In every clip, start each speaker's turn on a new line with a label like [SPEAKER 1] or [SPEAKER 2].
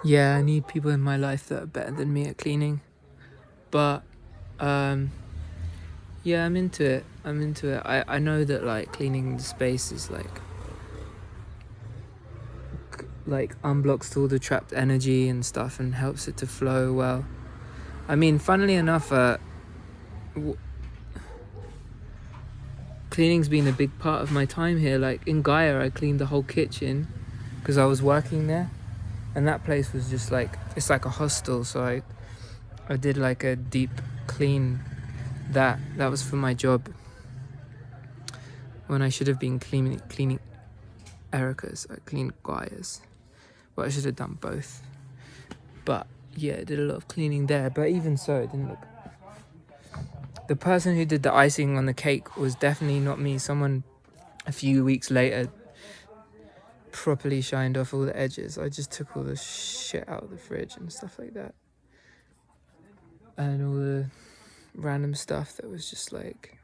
[SPEAKER 1] Yeah, I need people in my life that are better than me at cleaning. But um, yeah, I'm into it. I know that like cleaning the space is like unblocks all the trapped energy and stuff and helps it to flow well. I mean, funnily enough, cleaning's been a big part of my time here. Like in Gaia, I cleaned the whole kitchen because I was working there, and that place was just like it's like a hostel. So I did like a deep clean. That was for my job when I should have been cleaning Erica's. I cleaned Gaia's. Well, I should have done both. But yeah, I did a lot of cleaning there. But even so, it didn't look. The person who did the icing on the cake was definitely not me. Someone a few weeks later properly shined off all the edges. I just took all the shit out of the fridge and stuff like that. And all the random stuff that was just like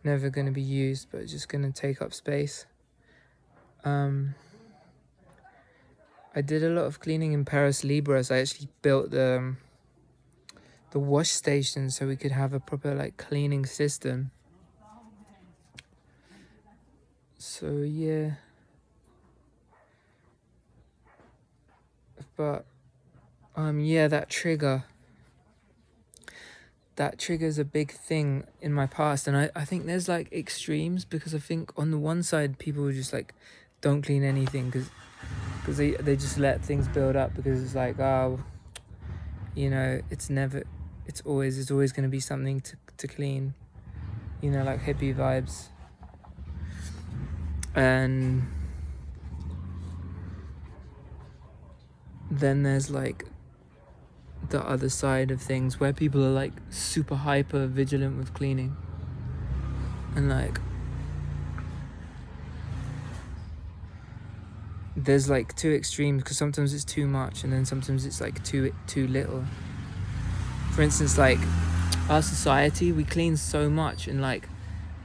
[SPEAKER 1] never going to be used but just going to take up space. I did a lot of cleaning in Paris Libras. I actually built the wash station so we could have a proper like cleaning system. So yeah. But yeah, that triggers a big thing in my past, and I think there's like extremes, because I think on the one side people just like don't clean anything because they just let things build up because it's like, oh, you know, it's always going to be something to clean, you know, like hippie vibes. And then there's like the other side of things where people are like super hyper vigilant with cleaning, and like there's like two extremes, because sometimes it's too much and then sometimes it's like too little. For instance, like our society, we clean so much and like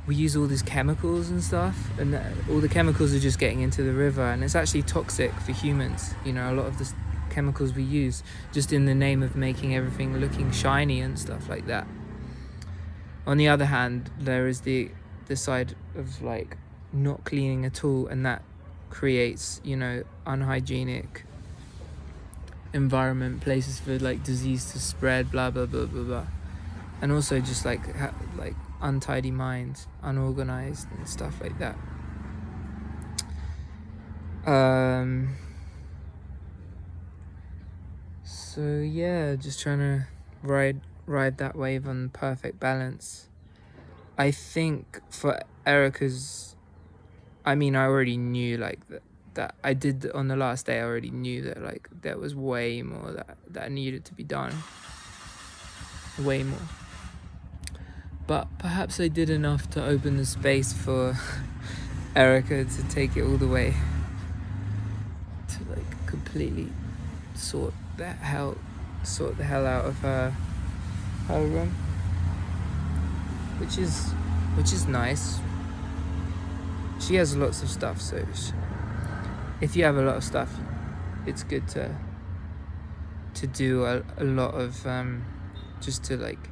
[SPEAKER 1] we use all these chemicals and stuff, and all the chemicals are just getting into the river, and it's actually toxic for humans, you know, a lot of the chemicals we use just in the name of making everything looking shiny and stuff like that. On the other hand, there is the side of like not cleaning at all, and that creates, you know, unhygienic environment, places for like disease to spread, blah blah blah blah blah, and also just like like untidy minds, unorganized and stuff like that. So yeah, just trying to ride that wave on perfect balance. I think for Erica's, I mean, I already knew like that I did on the last day. I already knew that like there was way more that needed to be done, way more. But perhaps I did enough to open the space for Erica to take it all the way, to like completely sort the hell out of her room, which is nice. She has lots of stuff, so if you have a lot of stuff, it's good to do a lot of just to like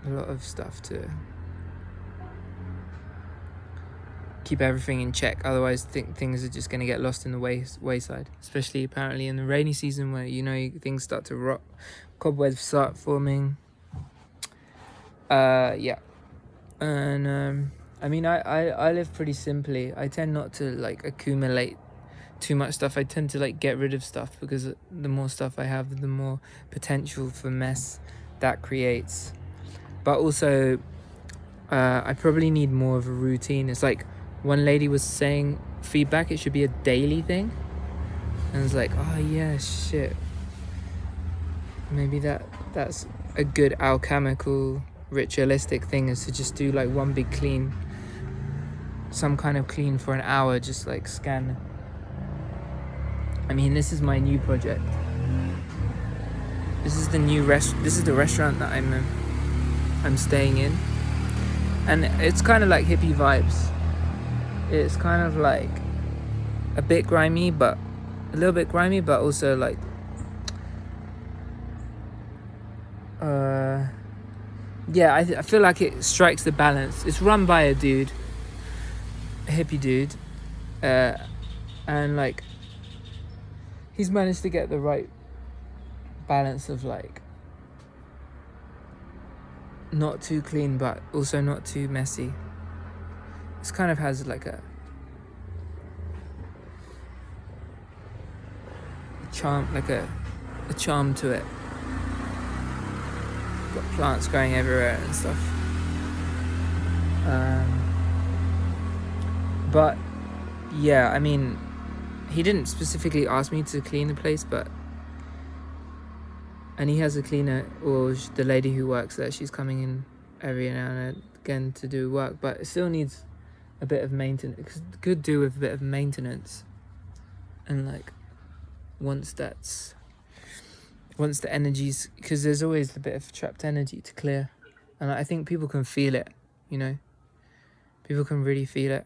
[SPEAKER 1] a lot of stuff to keep everything in check. Otherwise things are just going to get lost in the wayside, especially apparently in the rainy season, where, you know, things start to rot, cobwebs start forming. Yeah. And I mean, I live pretty simply. I tend not to like accumulate too much stuff. I tend to like get rid of stuff, because the more stuff I have, the more potential for mess that creates. But also I probably need more of a routine. It's like one lady was saying feedback, it should be a daily thing, and it's like, oh yeah, shit, maybe that's a good alchemical ritualistic thing, is to just do like one big clean, some kind of clean for an hour, just like scan. I mean, this is my new project. This is the restaurant that I'm staying in, and it's kind of like hippie vibes. It's kind of like a bit grimy, but a little bit grimy, but also like yeah, I feel like it strikes the balance. It's run by a dude, a hippie dude, and like he's managed to get the right balance of like not too clean but also not too messy. This kind of has like a charm, like a charm to it. Got plants growing everywhere and stuff. But yeah, I mean, he didn't specifically ask me to clean the place, and he has a cleaner, or the lady who works there, she's coming in every now and again to do work, but it still needs a bit of maintenance. It could do with a bit of maintenance, and like once the energy's, because there's always a bit of trapped energy to clear, and I think people can feel it, you know, people can really feel it.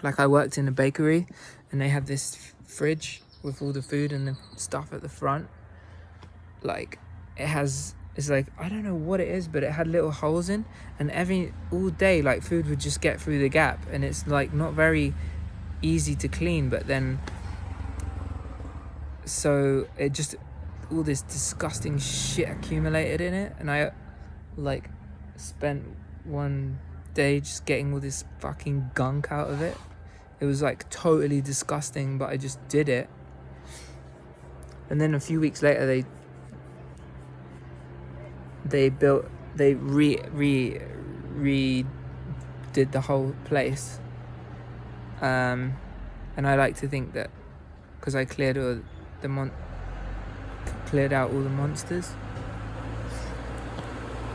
[SPEAKER 1] Like I worked in a bakery and they have this fridge with all the food and the stuff at the front. Like it's like, I don't know what it is, but it had little holes in, and all day like food would just get through the gap, and it's like not very easy to clean. But then so it just, all this disgusting shit accumulated in it, and I like spent one day just getting all this fucking gunk out of it. It was like totally disgusting, but I just did it. And then a few weeks later they redid the whole place, and I like to think that because I cleared out all the monsters,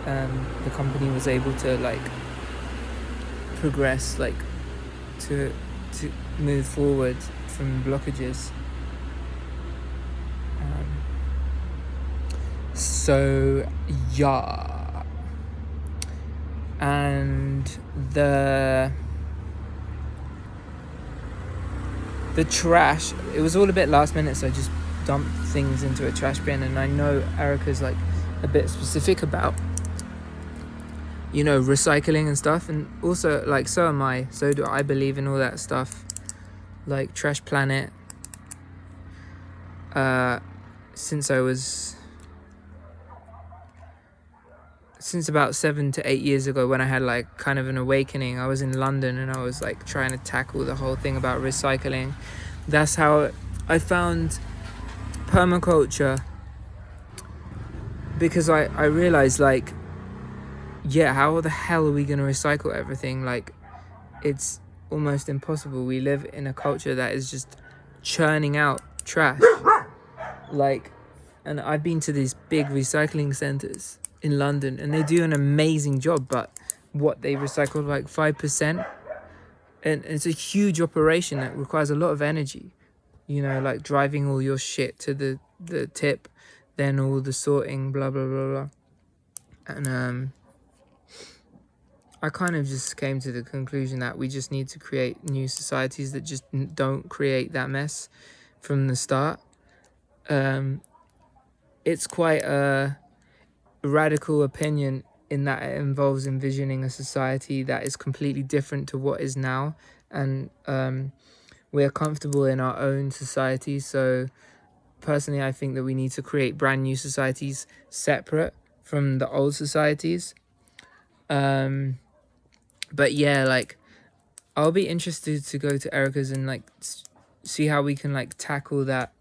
[SPEAKER 1] the company was able to like progress, like to move forward from blockages. So yeah, and the trash, it was all a bit last minute, so I just dumped things into a trash bin. And I know Erica's like a bit specific about, you know, recycling and stuff, and also like so am I, so do I believe in all that stuff, like Trash Planet, since about 7 to 8 years ago, when I had like kind of an awakening. I was in London and I was like trying to tackle the whole thing about recycling. That's how I found permaculture, because I realized like, yeah, how the hell are we going to recycle everything? Like, it's almost impossible. We live in a culture that is just churning out trash. Like, and I've been to these big recycling centers in London, and they do an amazing job, but what they recycle like 5%, and it's a huge operation that requires a lot of energy, you know, like driving all your shit to the tip, then all the sorting, blah blah blah blah. And I kind of just came to the conclusion that we just need to create new societies that just don't create that mess from the start. It's quite a radical opinion in that it involves envisioning a society that is completely different to what is now, and we're comfortable in our own society. So personally, I think that we need to create brand new societies separate from the old societies. But yeah, like I'll be interested to go to Erica's and like see how we can like tackle that.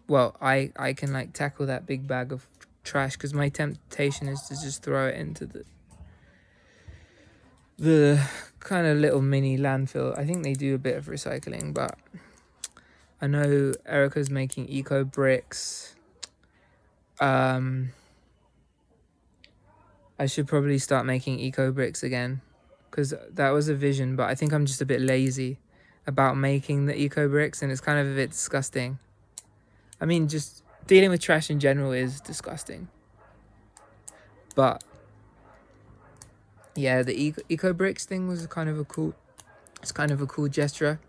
[SPEAKER 1] Well, I can like tackle that big bag of trash, because my temptation is to just throw it into the kind of little mini landfill. I think they do a bit of recycling, but I know Erica's making eco bricks. I should probably start making eco bricks again, because that was a vision, but I think I'm just a bit lazy about making the eco bricks, and it's kind of a bit disgusting. I mean, just dealing with trash in general is disgusting. But yeah, the eco bricks thing was kind of a cool gesture.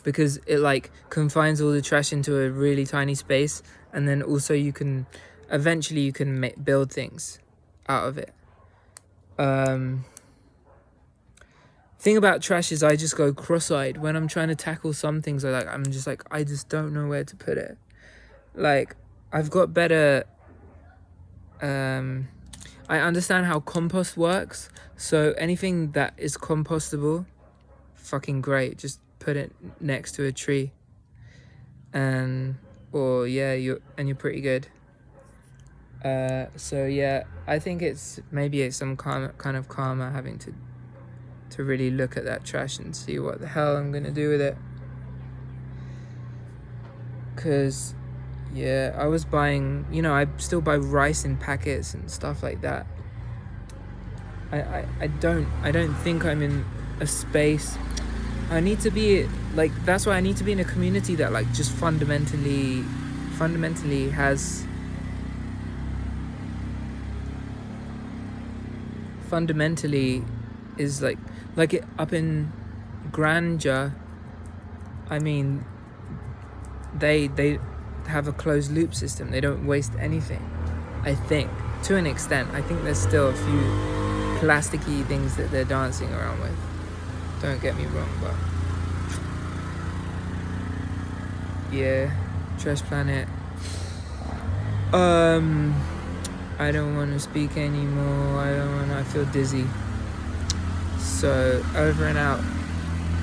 [SPEAKER 1] because it like confines all the trash into a really tiny space, and then also you can eventually build things out of it. Thing about trash is I just go cross-eyed when I'm trying to tackle some things. I'm just like, I just don't know where to put it. Like, I've got better. I understand how compost works, so anything that is compostable, fucking great. Just put it next to a tree, and you're pretty good. So yeah, I think maybe it's some kind of karma having to really look at that trash and see what the hell I'm gonna do with it. Cause yeah, I was buying, I still buy rice in packets and stuff like that. I don't think I'm in a space. I need to be like, that's why I need to be in a community that like just fundamentally has is like it up in Grandeur. I mean, they have a closed loop system. They don't waste anything, I think, to an extent. I think there's still a few plasticky things that they're dancing around with, don't get me wrong, but yeah, Trash Planet. I don't want to speak anymore. I feel dizzy. So, over and out.